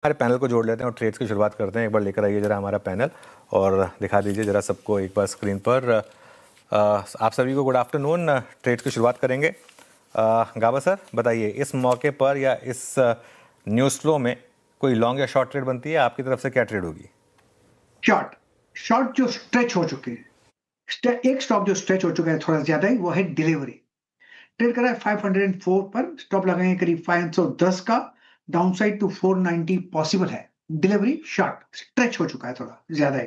हमारे पैनल को जोड़ लेते हैं और ट्रेड्स की शुरुआत करते हैं। एक बार लेकर आइए जरा हमारा पैनल और दिखा दीजिए जरा सबको एक बार स्क्रीन पर। आप सभी को गुड आफ्टरनून। ट्रेड्स की शुरुआत करेंगे। गाबा सर बताइए, इस मौके पर या इस न्यूज़ फ्लो में कोई लॉन्ग या शॉर्ट ट्रेड बनती है? आपकी तरफ से क्या ट्रेड होगी? शॉर्ट शॉर्ट जो स्ट्रेच हो चुके हैं, एक स्टॉप जो स्ट्रेच हो चुका है थोड़ा ज्यादा ही, वो है डिलीवरी। ट्रेड करा है 504 पर, स्टॉप लगाएंगे करीब 510 का। डाउन साइड टू 490 पॉसिबल है। डिलीवरी शॉर्ट स्ट्रेच हो चुका है थोड़ा ज्यादा ही।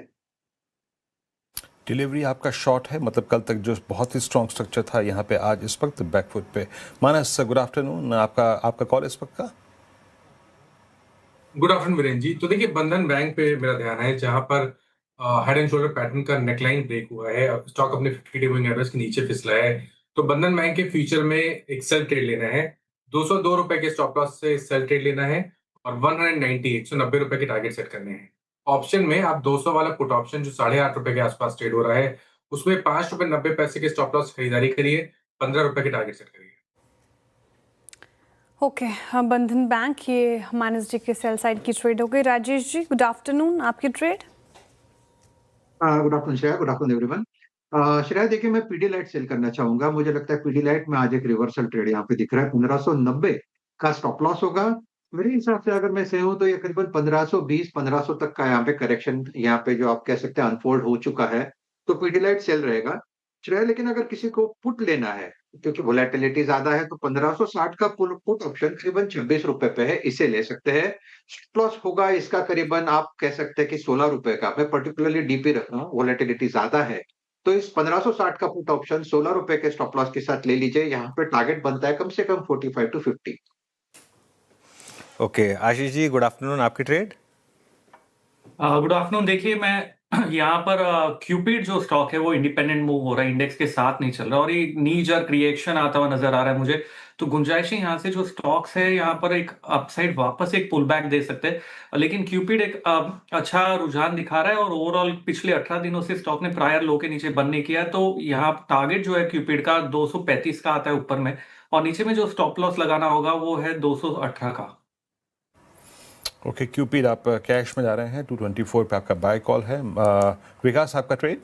डिलीवरी आपका शॉर्ट है, मतलब कल तक जो बहुत ही स्ट्रॉन्ग स्ट्रक्चर था यहाँ पे आज इस वक्त बैकफुट पे। मानस, गुड आफ्टरनून। आपका कॉल इस वक्त का? Good afternoon Virendra ji. तो देखिए, बंधन बैंक पे मेरा ध्यान है, जहां पर हेड एंड शोल्डर पैटर्न का नेकलाइन ब्रेक हुआ है, स्टॉक अपने 50 डे मूविंग एवरेज के नीचे फिसला है। तो बंधन बैंक के फ्यूचर में एक सेल ट्रेड लेना है। 202 रुपए के स्टॉप लॉस से सेल ट्रेड लेना है और 190 रुपए के टारगेट सेट करने हैं। ऑप्शन में आप 200 वाला पुट ऑप्शन जो 8.5 रुपए के आसपास ट्रेड हो रहा है, उसमें 5 रुपए 90 पैसे के स्टॉप लॉस खरीदारी करिए, 15 रुपए के टारगेट सेट करिए। ओके, बंधन बैंक ये मानस जी के सेल साइड की ट्रेड हो गई। राजेश जी गुड आफ्टरनून, आपकी trade. Good afternoon Shreya, good afternoon everyone. Shreya देखिए, मैं पीडीलाइट सेल करना चाहूंगा। मुझे लगता है पीडीलाइट में आज एक रिवर्सल ट्रेड यहाँ पे दिख रहा है। 1590 का स्टॉप लॉस होगा। मेरे हिसाब से अगर मैं सही हूं तो ये करीबन 1520 1500 तक का यहाँ पे करेक्शन, यहाँ पे जो आप कह सकते हैं अनफोल्ड हो चुका है, तो पीडीलाइट सेल रहेगा श्रेया। लेकिन अगर किसी को पुट लेना है, क्योंकि वोलेटिलिटी ज्यादा है, तो 1560 का पुट ऑप्शन करीबन 26 रुपए पे है, इसे ले सकते हैं। प्लस होगा इसका करीबन आप कह सकते हैं कि 16 रुपए का। मैं पर्टिकुलरली डीपी रख रहा हूँ, वोलेटिलिटी ज्यादा है, तो इस 1560 का पुट ऑप्शन 16 रुपए के स्टॉप लॉस के साथ ले लीजिए। यहाँ पे टारगेट बनता है कम से कम 45 to 50। Okay, Ashish ji good afternoon, आपकी ट्रेड। Good afternoon. देखिए, मैं यहाँ पर क्यूपिड जो स्टॉक है वो इंडिपेंडेंट मूव हो रहा है, इंडेक्स के साथ नहीं चल रहा और ये नी जर्क रिएक्शन आता हुआ नजर आ रहा है मुझे। तो गुंजाइश है यहाँ से, जो स्टॉक्स है यहाँ पर एक अपसाइड वापस एक पुल बैक दे सकते हैं। लेकिन क्यूपिड एक अच्छा रुझान दिखा रहा है और ओवरऑल पिछले 18 दिनों से स्टॉक ने प्रायर लो के नीचे बंद नहीं किया। तो यहाँ टारगेट जो है क्यूपिड का 235 का आता है ऊपर में, और नीचे में जो स्टॉप लॉस लगाना होगा वो है 218 का। ओके, क्यूपिड आप कैश में जा रहे हैं, 224 पे आपका बाय कॉल है। विकास, आपका ट्रेड?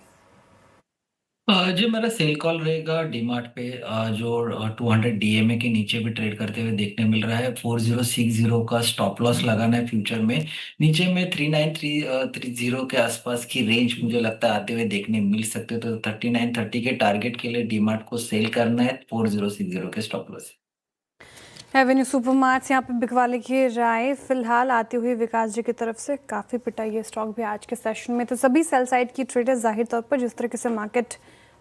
जी, मेरा सेल कॉल रहेगा डीमार्ट पे, जो 200 डीएमए के नीचे भी ट्रेड करते हुए देखने मिल रहा है। 4060 का स्टॉप लॉस लगाना है फ्यूचर में। नीचे में 3930 के आसपास की रेंज मुझे लगता है आते हुए देखने मिल सकते हैं। तो 3930 के टारगेट के लिए डीमार्ट को सेल करना है 4060 के स्टॉप लॉस। एवेन्यू सुपरमार्ट्स यहाँ पे बिकवाले की राय फिलहाल आती हुई विकास जी की तरफ से काफ़ी पिटाई है स्टॉक भी आज के सेशन में। तो सभी सेल साइड की ट्रेडर्स जाहिर तौर पर जिस तरीके से मार्केट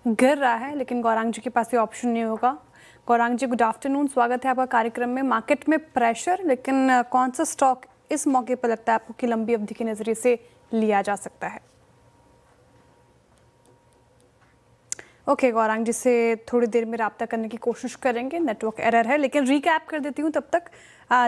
गिर रहा है, लेकिन गौरांग जी के पास ये ऑप्शन नहीं होगा। गौरांग जी गुड आफ्टरनून, स्वागत है आपका कार्यक्रम में। मार्केट में प्रेशर, लेकिन कौन सा स्टॉक इस मौके पर लगता है आपको कि लंबी अवधि के नज़रिए से लिया जा सकता है? ओके, गौरांग जी से थोड़ी देर में रब्ता करने की कोशिश करेंगे, नेटवर्क एरर है। लेकिन रिकैप कर देती हूँ, तब तक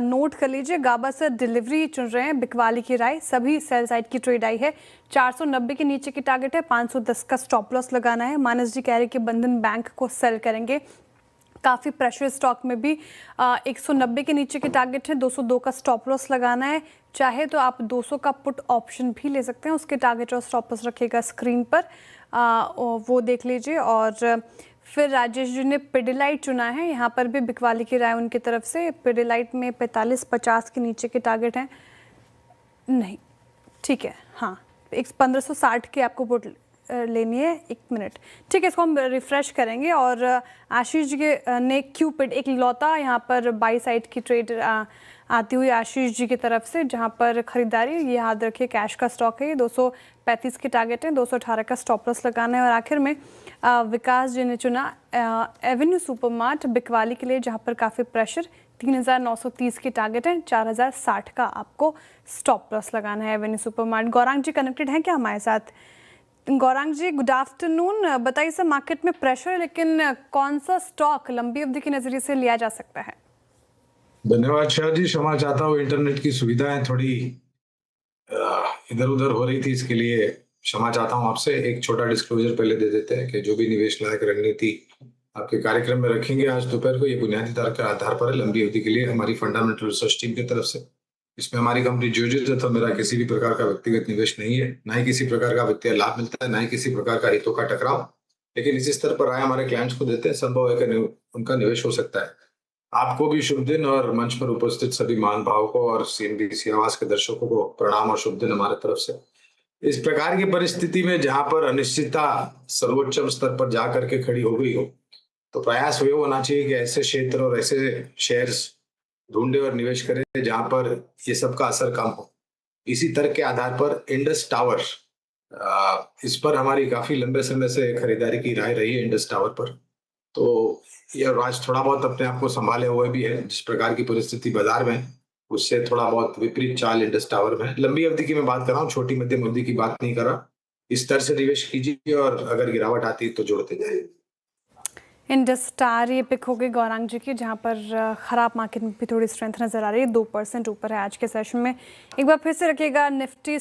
नोट कर लीजिए। गाबा सर डिलीवरी चुन रहे हैं, बिकवाली की राय, सभी सेल साइड की ट्रेड आई है। 490 के नीचे की टारगेट है, 510 का स्टॉप लॉस लगाना है। मानस जी कह रहे हैं कि बंधन बैंक को सेल करेंगे। काफ़ी प्रेशर स्टॉक में भी 190 के नीचे के टारगेट है, 202 का स्टॉप लॉस लगाना है। चाहे तो आप 200 का पुट ऑप्शन भी ले सकते हैं, उसके टारगेट और स्टॉप लॉस रखिएगा स्क्रीन पर, वो देख लीजिए। और फिर राजेश जी ने पिडिलाइट चुना है, यहाँ पर भी बिकवाली की राय उनकी तरफ से। पिडिलाइट में 45-50 के नीचे के टारगेट हैं। नहीं, ठीक है, हाँ, 1560 के आपको पुट लेनी है। एक मिनट, ठीक है, इसको हम रिफ्रेश करेंगे। और आशीष जी ने क्यूपिड एक लौता यहाँ पर बाई साइड की ट्रेड आती हुई आशीष जी की तरफ से, जहाँ पर खरीदारी, ये याद रखिए कैश का स्टॉक है, 235 के टारगेट है, 218 का स्टॉप लॉस लगाना है। और आखिर में विकास जी ने चुना एवेन्यू सुपरमार्ट बिकवाली के लिए, जहाँ पर काफ़ी प्रेशर, 3930 की टारगेट है, 4060 का आपको स्टॉप लॉस लगाना है एवेन्यू सुपरमार्ट। गौरांग जी कनेक्टेड हैं क्या हमारे साथ? गौरांग जी गुड आफ्टरनून, बताइए सर, मार्केट में प्रेशर है, लेकिन कौन सा स्टॉक लंबी अवधि के नजरिए से लिया जा सकता है? धन्यवाद शाह जी, क्षमा चाहता हूँ, इंटरनेट की सुविधाएं थोड़ी इधर उधर हो रही थी, इसके लिए क्षमा चाहता हूँ आपसे। एक छोटा डिस्क्लोजर पहले दे देते हैं कि जो भी निवेश लायक रणनीति आपके कार्यक्रम में रखेंगे आज दोपहर को, ये बुनियादी तर्क के आधार पर है। लंबी अवधि के लिए हमारी फंडामेंटल रिसर्च टीम की तरफ से इसमें हमारी कंपनी जो तो मेरा किसी भी प्रकार का व्यक्तिगत निवेश नहीं है, ना ही किसी प्रकार का वित्तीय लाभ मिलता है, ना ही किसी प्रकार का हितों का टकराव। लेकिन इसी स्तर पर राय हमारे क्लाइंट्स को देते हैं, संभव है कि उनका निवेश हो सकता है। आपको भी शुभ दिन और मंच पर उपस्थित सभी महानुभावों और CNBC आवाज के दर्शकों को प्रणाम और शुभ दिन हमारे तरफ से। इस प्रकार की परिस्थिति में जहां पर अनिश्चितता सर्वोच्च स्तर पर जा करके खड़ी हो गई हो, तो प्रयास ये होना चाहिए कि ऐसे क्षेत्र और ऐसे शेयर्स ढूंढे और निवेश करें जहां पर ये सबका असर कम हो। इसी तर्क के आधार पर इंडस टावर, इस पर हमारी काफी लंबे समय से खरीदारी की राय रही है इंडस टावर पर। तो ये आज थोड़ा बहुत अपने आप को संभाले हुए भी है, जिस प्रकार की परिस्थिति बाजार में उससे थोड़ा बहुत विपरीत चाल इंडस टावर में है। लंबी अवधि की मैं बात कर रहा हूँ, छोटी मध्यम अवधि की बात नहीं कर रहा। इस तरह से निवेश कीजिए और अगर गिरावट आती है तो जोड़ते जाइए। इंडस स्टार ये पिक हो गई गौरांग जी की, जहां पर खराब मार्केट में भी थोड़ी स्ट्रेंथ नजर आ रही है, 2% ऊपर है आज के सेशन में। एक बार फिर से रखिएगा निफ्टी